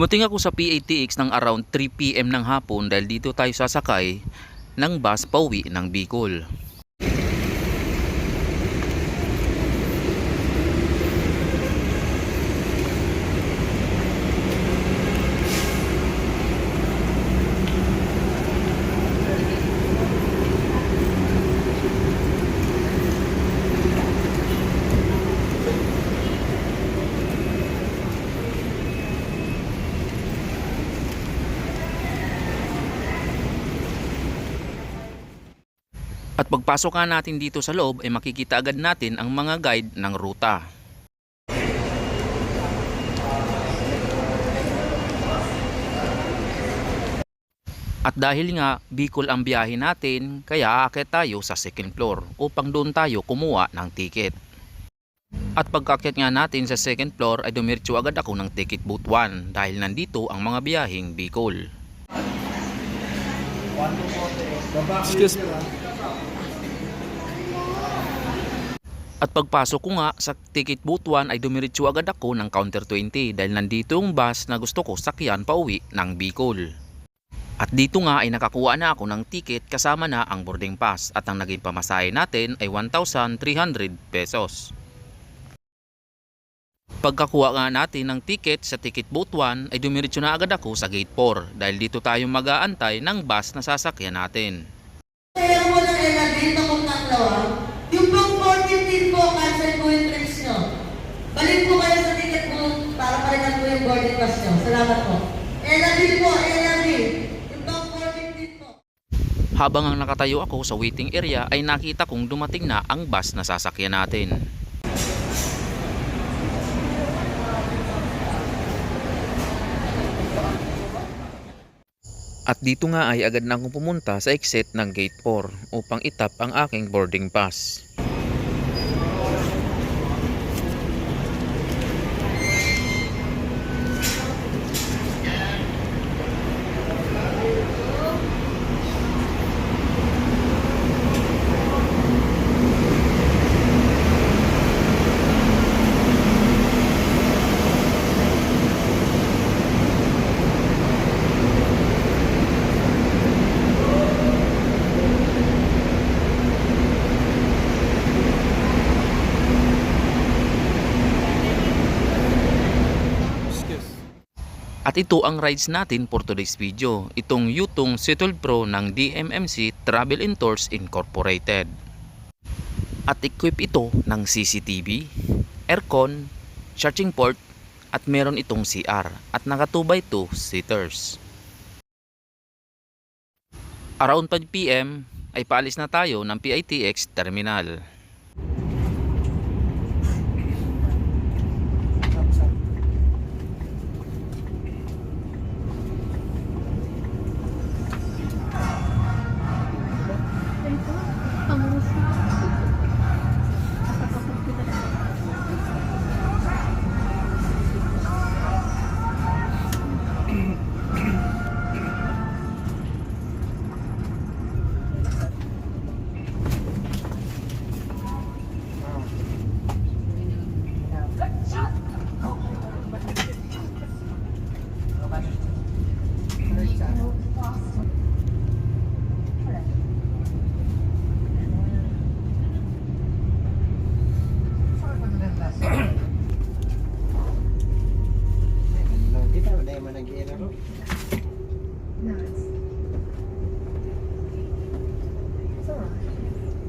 Dumating ako sa PATX ng around 3 PM ng hapon dahil dito tayo sasakay ng bus pauwi ng Bicol. At pagpasok nga natin dito sa loob ay makikita agad natin ang mga guide ng ruta. At dahil nga Bicol ang biyahe natin, kaya aakyat tayo sa second floor upang doon tayo kumuha ng ticket. At pagkaakyat nga natin sa second floor ay dumiretso agad ako ng ticket booth 1 dahil nandito ang mga biyaheng Bicol. Excuse me. At pagpasok ko nga sa ticket booth 1 ay dumiretso agad ako ng counter 20 dahil nandito yung bus na gusto ko sakyan pauwi ng Bicol. At dito nga ay nakakuha na ako ng ticket kasama na ang boarding pass at ang naging pamasahe natin ay 1,300 pesos. Pagkakuha nga natin ng ticket sa ticket booth 1 ay dumiretso na agad ako sa gate 4 dahil dito tayo mag-aantay ng bus na sasakyan natin. Kaya mo ng LRD na kung naklawang, yung pang 14 din po, cancel po yung trips nyo. Balik po kayo sa ticket mo para palitan po yung boarding pass nyo. Salamat po. LRD po, LRD. Yung pang 14 din po. Habang ang nakatayo ako sa waiting area ay nakita kong dumating na ang bus na sasakyan natin. At dito nga ay agad na akong pumunta sa exit ng gate 4 upang itap ang aking boarding pass. At ito ang rides natin for today's video, itong Yutong C12 Pro ng DMMC Travel and Tours Incorporated. At equip ito ng CCTV, aircon, charging port at meron itong CR at naka 2x2 seaters. Around 5 PM ay paalis na tayo ng PITX terminal.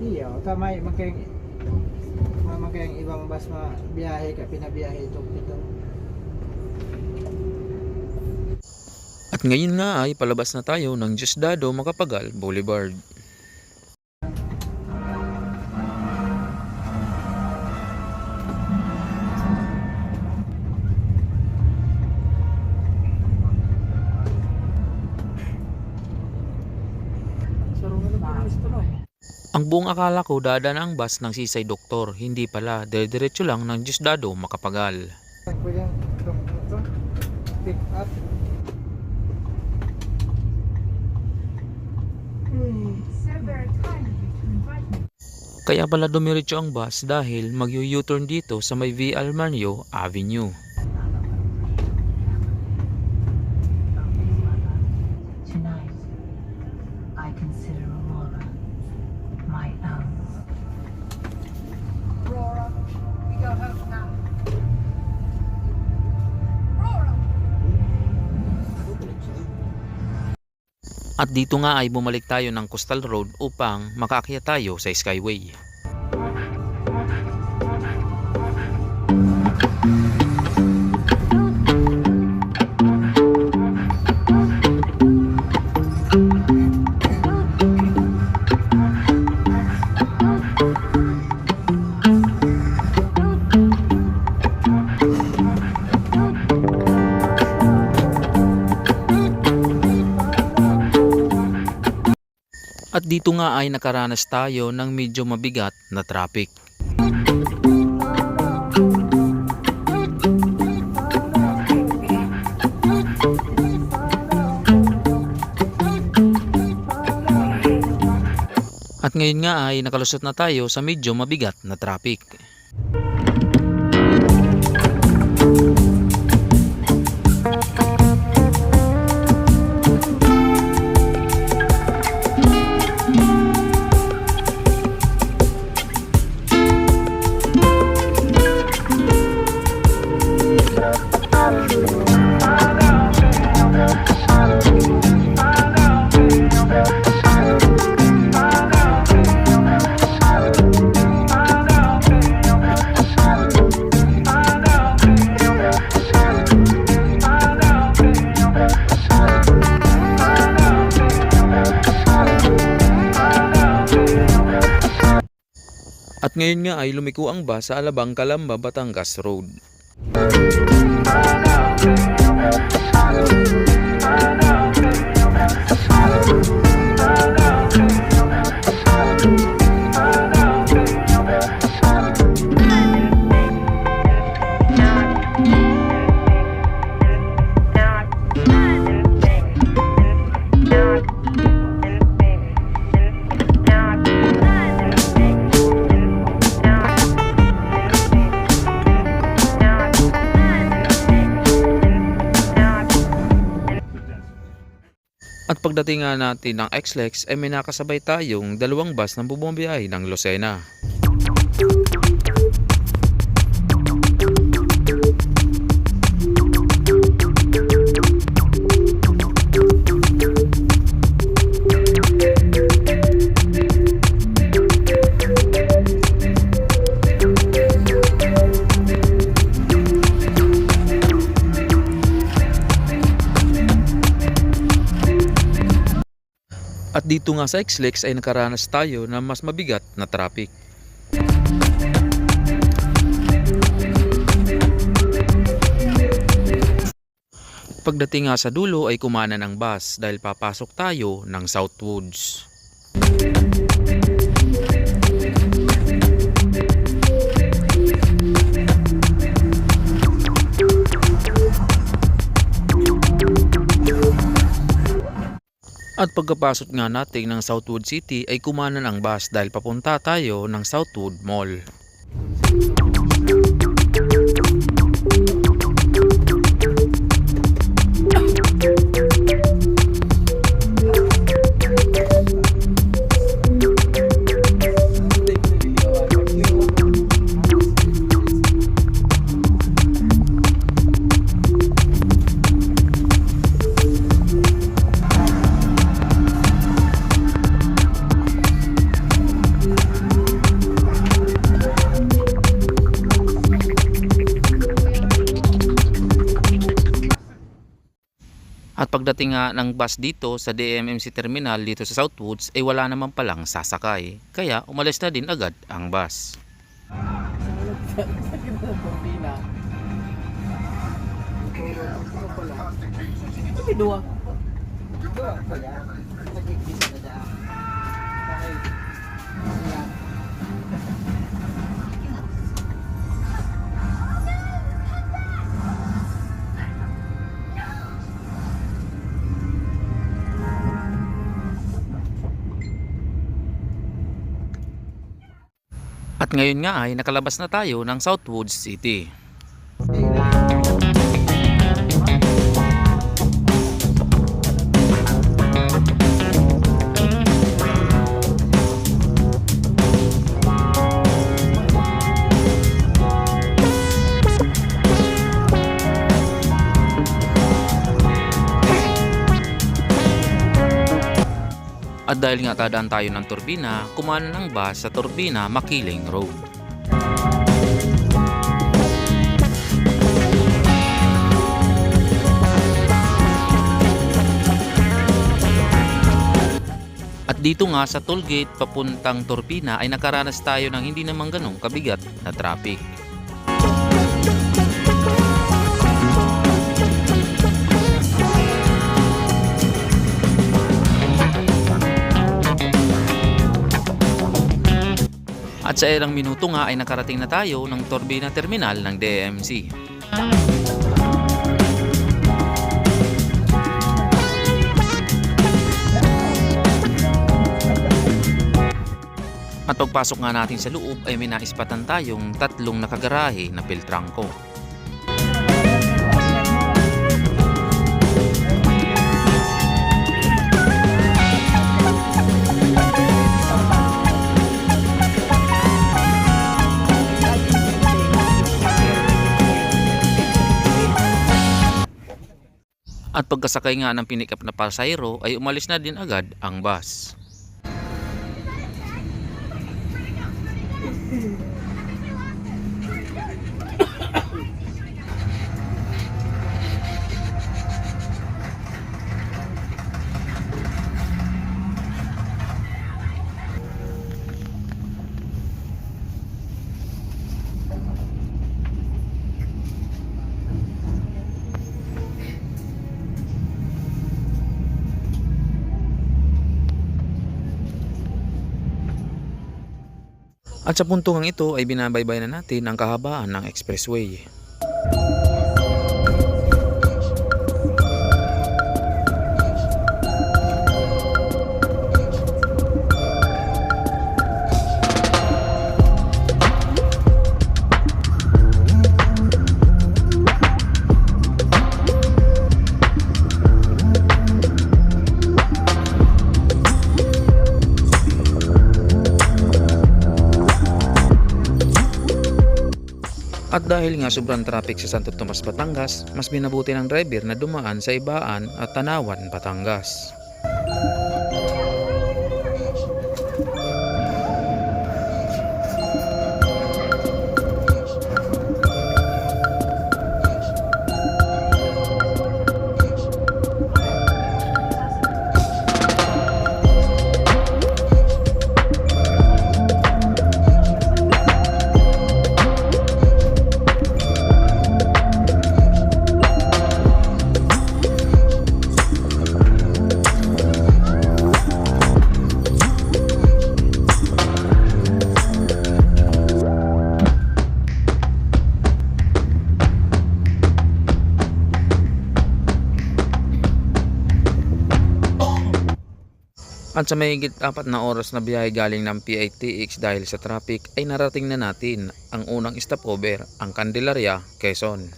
Iya, tama magkayang ibang bus biyahe ka, pinabiyahe ito. At ngayon nga ay palabas na tayo ng Diosdado Macapagal Boulevard. Ang buong akala ko dadaan ang bus ng Sisay Doktor, hindi pala, dire-diretso lang ng Diosdado Macapagal. Pick up. Kaya pala dumiretso ang bus dahil mag-U-turn dito sa may V. Almario Avenue. At dito nga ay bumalik tayo ng Coastal Road upang makaakyat tayo sa Skyway. At dito nga ay nakaranas tayo ng medyo mabigat na traffic. At ngayon nga ay nakalusot na tayo sa medyo mabigat na traffic. At ngayon nga ay lumiko ang bus sa Alabang, Calamba, Batangas Road. At pagdating nga natin ng XLEX ay may nakasabay tayong dalawang bus na bubumiyahe ng Lucena. At dito nga sa XLEX ay nakaranas tayo ng mas mabigat na traffic. Pagdating nga sa dulo ay kumana ng bus dahil papasok tayo ng Southwoods. At pagkapasok nga natin ng Southwood City ay kumana ng bus dahil papunta tayo ng Southwood Mall. At pagdating nga ng bus dito sa DMMC Terminal dito sa Southwoods ay wala naman palang sasakay. Kaya umalis na din agad ang bus. At ngayon nga ay nakalabas na tayo ng Southwoods City. At dahil nga tadaan tayo ng turbina, kumana ng bus sa turbina Makiling Road. At dito nga sa tollgate papuntang turbina ay nakaranas tayo ng hindi naman ganong kabigat na traffic. At sa ilang minuto nga ay nakarating na tayo ng turbina terminal ng DMMC. At pagpasok nga natin sa loob ay may naispatan tayong tatlong nakagarahe na piltrangko. At pagkasakay nga ng pinikap na pasahero ay umalis na din agad ang bus. At sa puntungang ito ay binabaybay na natin ang kahabaan ng expressway. At dahil nga sobrang traffic sa Santo Tomas, Batangas, mas binabuti ng driver na dumaan sa Ibaan at Tanawan, Batangas. At sa mahigit 4 na oras na biyahe galing ng PITX dahil sa traffic ay narating na natin ang unang stopover, ang Candelaria, Quezon.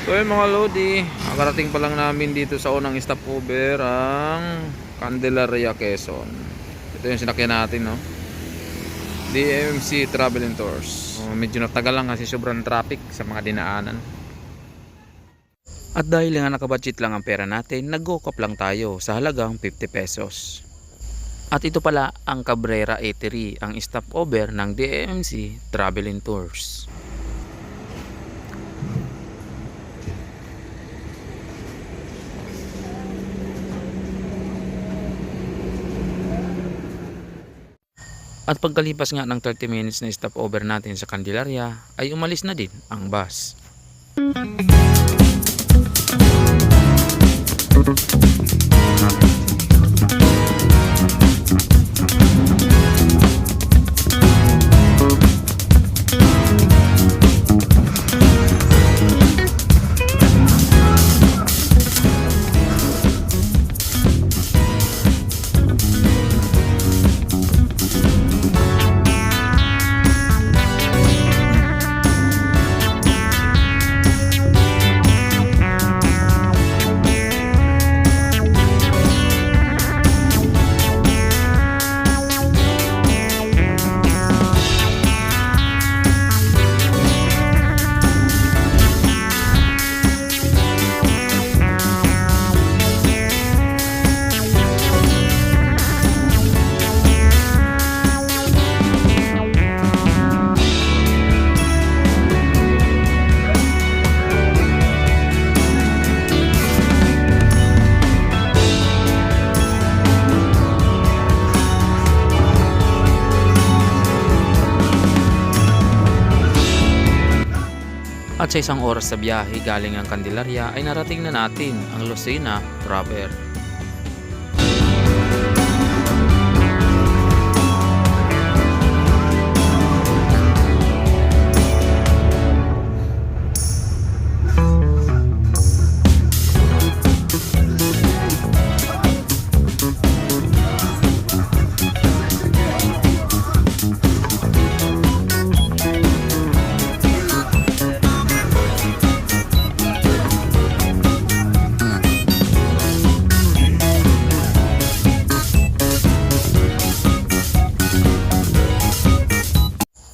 So yun mga Lodi, nakarating pa lang namin dito sa unang stopover ang Candelaria, Quezon. Ito yung sinakyan natin, no? DMMC Travel and Tours. Medyo natagal lang kasi sobrang traffic sa mga dinaanan. At dahil nga nakabudget lang ang pera natin, nag-go-up lang tayo sa halagang 50 pesos. At ito pala ang Cabrera Eatery, ang stopover ng DMMC Travel and Tours. At pagkalipas nga ng 30 minutes na stopover natin sa Candelaria, ay umalis na din ang bus. At sa isang oras sa biyahe galing ang Candelaria ay narating na natin ang Lucena Traver.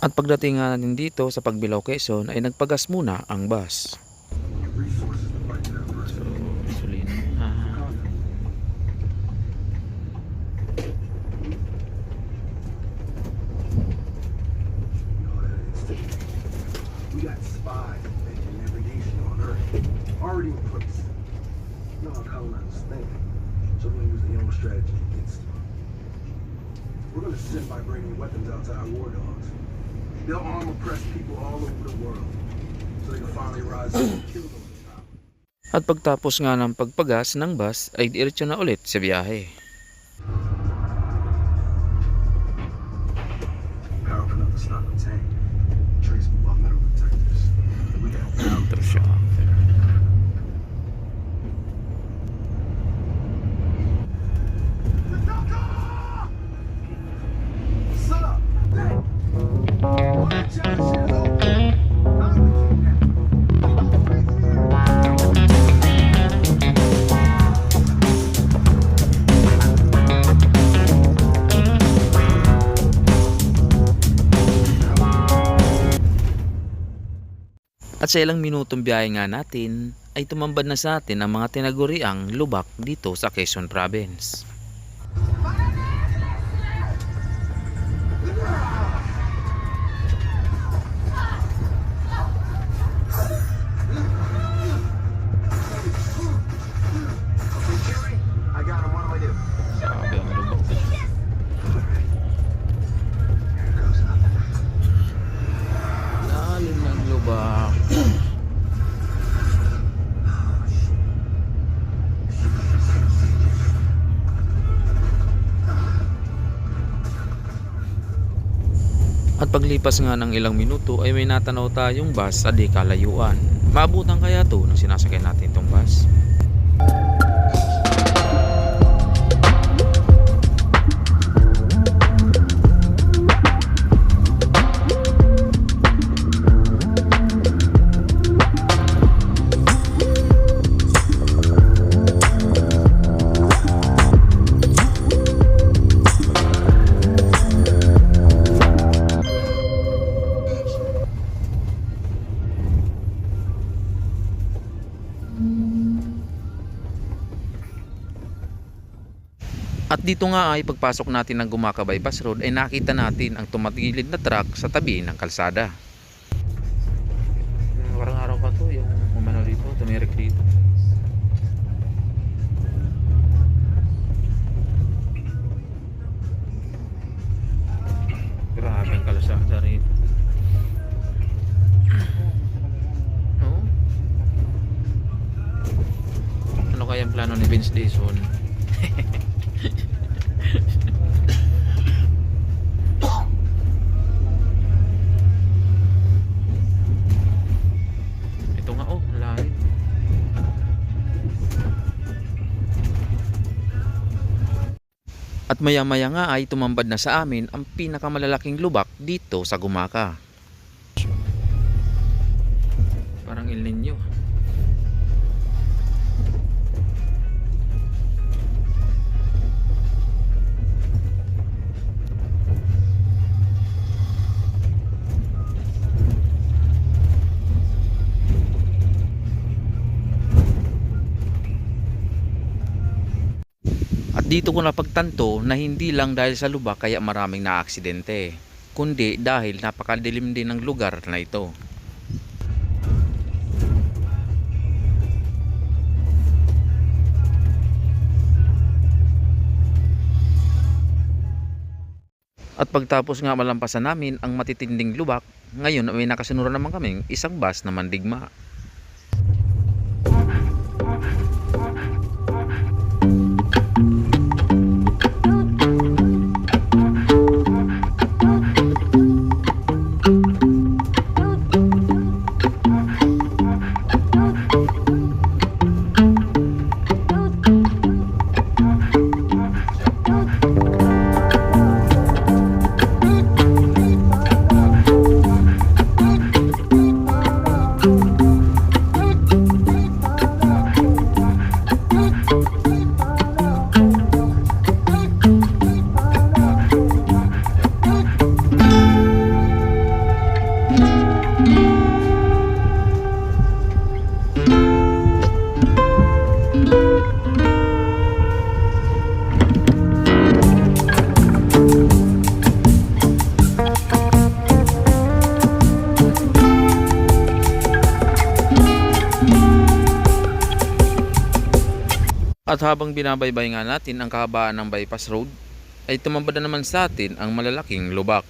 At pagdating nga natin dito sa Pagbilao, Quezon ay nagpagas muna ang bus. So, gasolina. We got spies making every nation on Earth already in place. You know how colonizers think, so we're gonna use the own strategy against them. We're gonna sit by bringing weapons out to our war dogs. They'll arm oppressed people all over the world, so they can finally rise up and kill them. At pagtapos nga ng pagpagas ng bus ay diretso na ulit sa biyahe. Power enough to stop the tank. Traceable by metal detectors. We got Aftershock. What's up? Watch out, shit open. I'm At sa ilang minutong biyahe nga natin ay tumambad na sa atin ang mga tinaguriang lubak dito sa Quezon Province. I got him. What do I do? Sabi ang lubak. Lalim ng lubak. At paglipas nga ng ilang minuto ay may natanaw tayong bus sa di kalayuan. Maabutan kaya to nang sinasakay natin itong bus? At dito nga ay pagpasok natin ng Gumaka Bypass Road ay nakita natin ang tumatagilid na truck sa tabi ng kalsada. Parang araw pa to yung umano dito, tumirik dito. Grabe ang kalsada rito. Oh? Ano kaya ang plano ni Vince Dizon? Ito nga oh, lahat. At maya-maya nga ay tumambad na sa amin ang pinakamalalaking lubak dito sa Gumaka. Parang El Niño. At dito ko napagtanto na hindi lang dahil sa lubak kaya maraming naaksidente, kundi dahil napakadilim din ng lugar na ito. At pagtapos nga malampasan namin ang matitinding lubak, Ngayon may nakasunod naman kaming isang bus na mandigma. At habang binabaybay nga natin ang kahabaan ng bypass road, ay tumambad na naman sa atin ang malalaking lubak.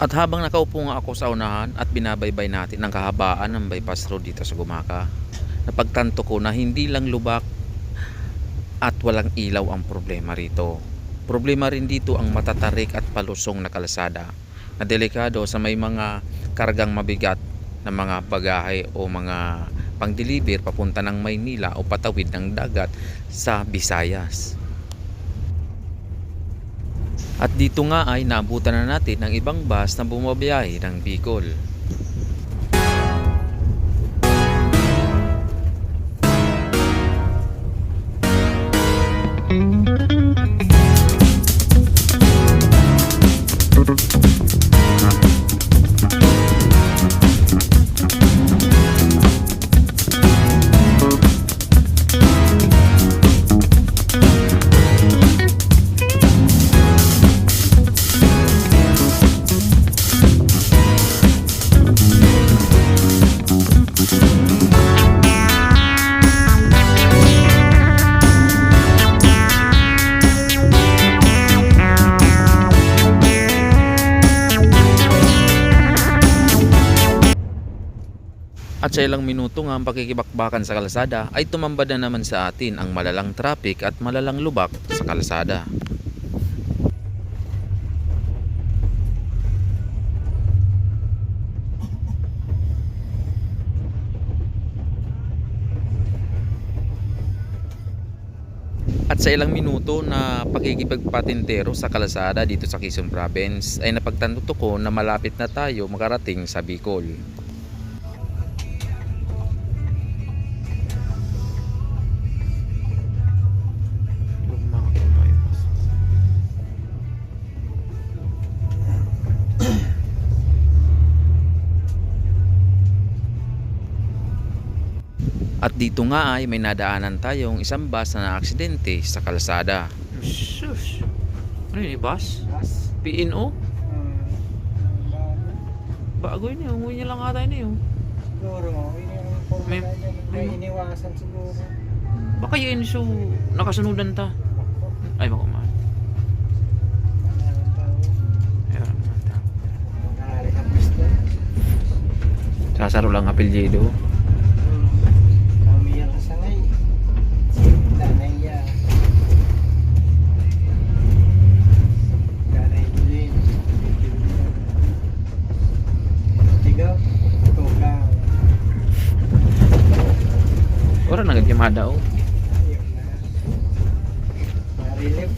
At habang nakaupo nga ako sa unahan at binabaybay natin ang kahabaan ng bypass road dito sa Gumaka, napagtanto ko na hindi lang lubak at walang ilaw ang problema rito. Problema rin dito ang matatarik at palusong na kalsada na delikado sa may mga kargang mabigat na mga bagahe o mga pang-deliver papunta ng Maynila o patawid ng dagat sa Visayas. At dito nga ay naabutan na natin ng ibang bus na bumabiyahe ng Bicol. At sa ilang minuto nga ang pakikibakbakan sa kalsada ay tumambad na naman sa atin ang malalang traffic at malalang lubak sa kalsada. At sa ilang minuto na pakikipagpatintero sa kalsada dito sa Quezon Province ay napagtanto ko na malapit na tayo makarating sa Bicol. At dito nga ay may nadaanan tayong isang bus na naaksidente sa kalsada. Sus! Ano yun, bus? Bus. PNO? Bago yun yun, lang ata yun yun. siguro. May, May- may iniwasan siguro. Baka yun so nakasunudan ta. Ay baka man. Ayun naman ta. Nangyari ka pwesto. Sasaro lang apelyido. Kami yung sangay. Nanay ya. Nanay din. Tigaw. Tukang. Ora nagad kimada oh. Ayun na. Marilip.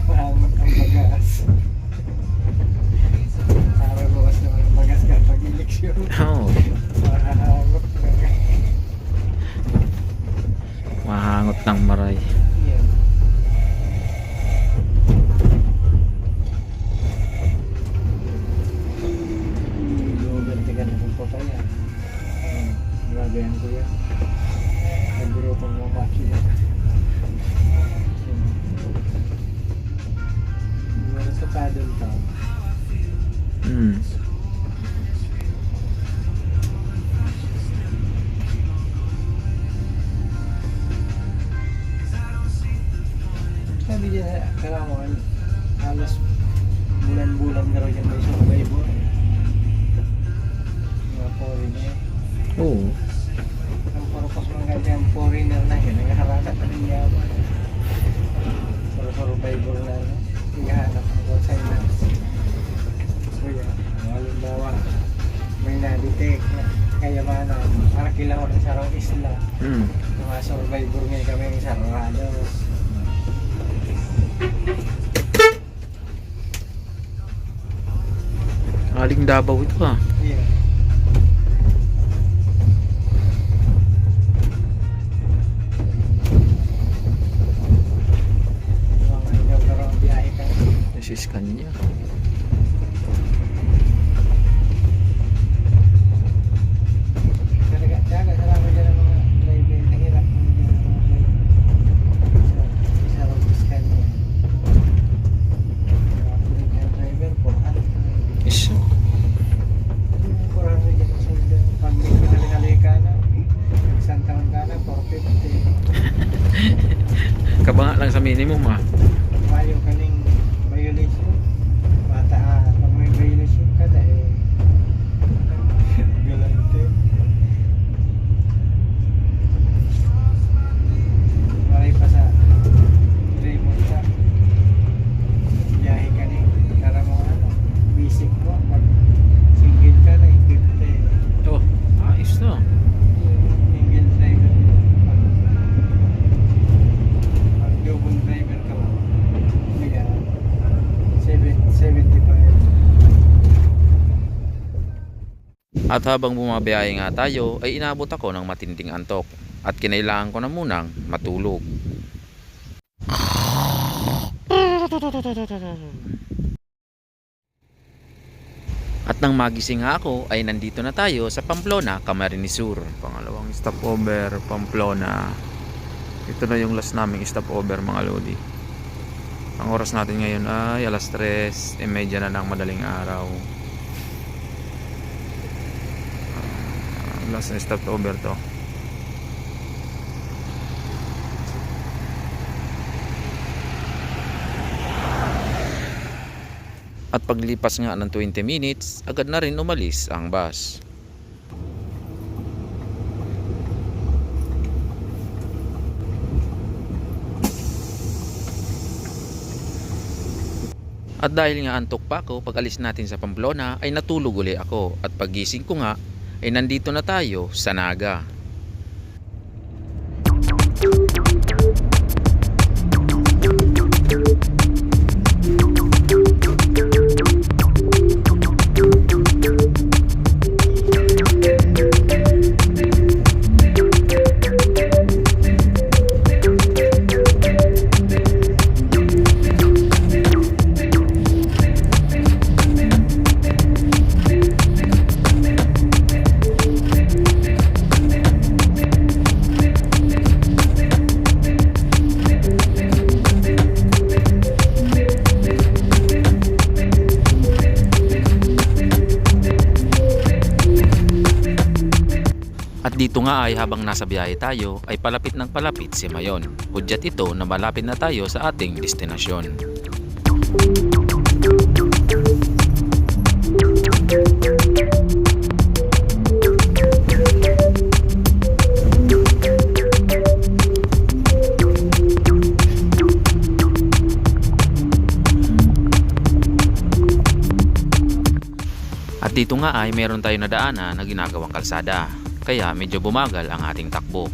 Mahamot ang bagas. Para bukas naman ang bagas kapag eleksyon. Oh, Mahamot na. mahangot ng maray. Yan. Ganti-ganti kong papaya. Grabe yan ko yan. Nagurutong mga makina. Siguro sa paddle ka. Hmm. Sabi niya, kailangan halos bulan-bulan na rin yan may survivor. Mga foreigner. Oo. Ang purpose mga ganyan foreigner na yun, nangaharakat na rin yaman. Pero survivor na, no? Hinahanap ng consignments. Kuya, halimbawa, may na-detect na kayamanan, para kilaw ng sarong isla. Hmm. Yung mga survivor ngayon kami ng Sarrados. Aling Davao ito ah. Yeah. Mga ilaw na rin ang biyahe ka. This is kanya. Talaga, salamat dyan ang mga driver. Nahirap ng mga driver. Sa Robus kanya. Mga driver, 400. Is 400 dyan sa ilo. Pag may pinali ka na, isang taon ka na, 450. kabanga lang sa minimum ah. Mayo kaning violation. Mata, pag may violation ka na eh. Galante. Maray pa sa Raymond ka. Biyahe ka ni. Tara mo ano. Basic mo. Pag single ka na, 50. Oh, ayos na. Single driver. Pag double driver ka mo. Kaya 75. At habang bumabiyahe nga tayo ay inabot ako ng matinding antok at kinailangan ko na munang matulog. At nang magising nga ako ay nandito na tayo sa Pamplona, Camarines Sur. Pangalawang stopover, Pamplona. Ito na yung last naming stopover mga lodi. Ang oras natin ngayon ay alas 3:30 na ng madaling araw. Last na stopover to. At paglipas nga ng 20 minutes, agad na rin umalis ang bus. At dahil nga antok pa ako, pag alis natin sa Pamplona ay natulog uli ako. At pagising ko nga ay nandito na tayo sa Naga. At dito nga ay habang nasa biyahe tayo ay palapit ng palapit si Mayon. Hudyat ito na malapit na tayo sa ating destinasyon. At dito nga ay meron tayo nadaanan na ginagawang kalsada, kaya medyo bumagal ang ating takbo.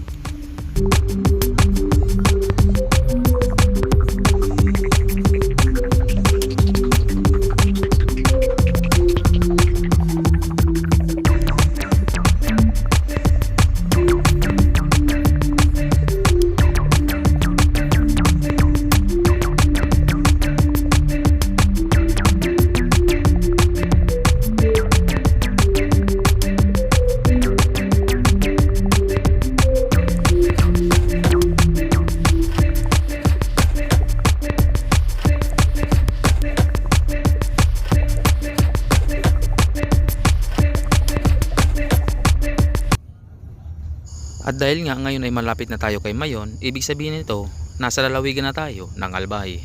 At dahil nga ngayon ay malapit na tayo kay Mayon, ibig sabihin nito, nasa lalawigan na tayo ng Albay.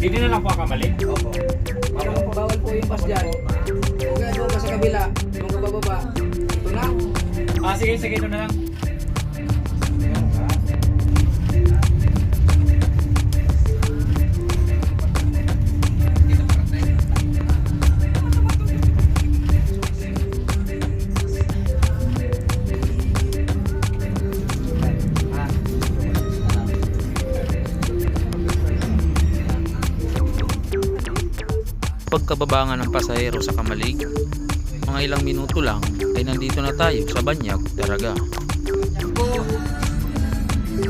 Dito na lang po ang kamali? Opo. Parang bawal po yung bus dyan. Kung doon ka sa kabila, yung kabababa, ito na. Sige, ito na lang. Pagkababangan ng pasahero sa Kamalig, mga ilang minuto lang ay nandito na tayo sa Banyag, Daraga.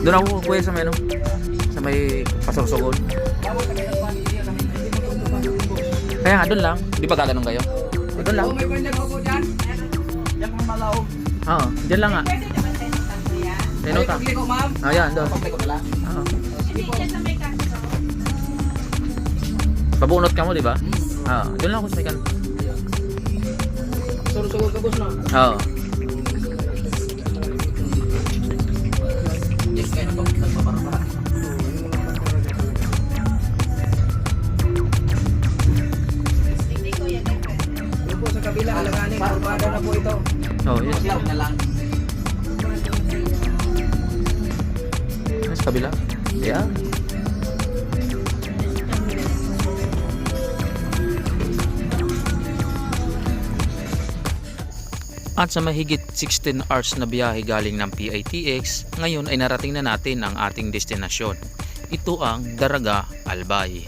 Doon ako kuya sa may ano? Sa may Pasorsogon. Kaya nga doon lang. Di pa gaganong kayo? Doon lang. Oh, may pwede ko po dyan. Yan ang malaog. Oo, dyan lang nga. Ay, Tinota. pagli ko, ma'am. Ayan, doon. Pagli ko na lang. Oo. Sige po. Pabunot ka mo, di ba? Doon lang ako sa may kan. Suro-suro ka, boss, no? Oo. Yes, kaya na pag nagpaparapara. Ito po sa kabila, alanganin. Kurbada na po ito. Oh, yes. Silaw na lang. Sa kabila. Yeah. At sa mahigit 16 hours na biyahe galing ng PITX, ngayon ay narating na natin ang ating destinasyon. Ito ang Daraga, Albay.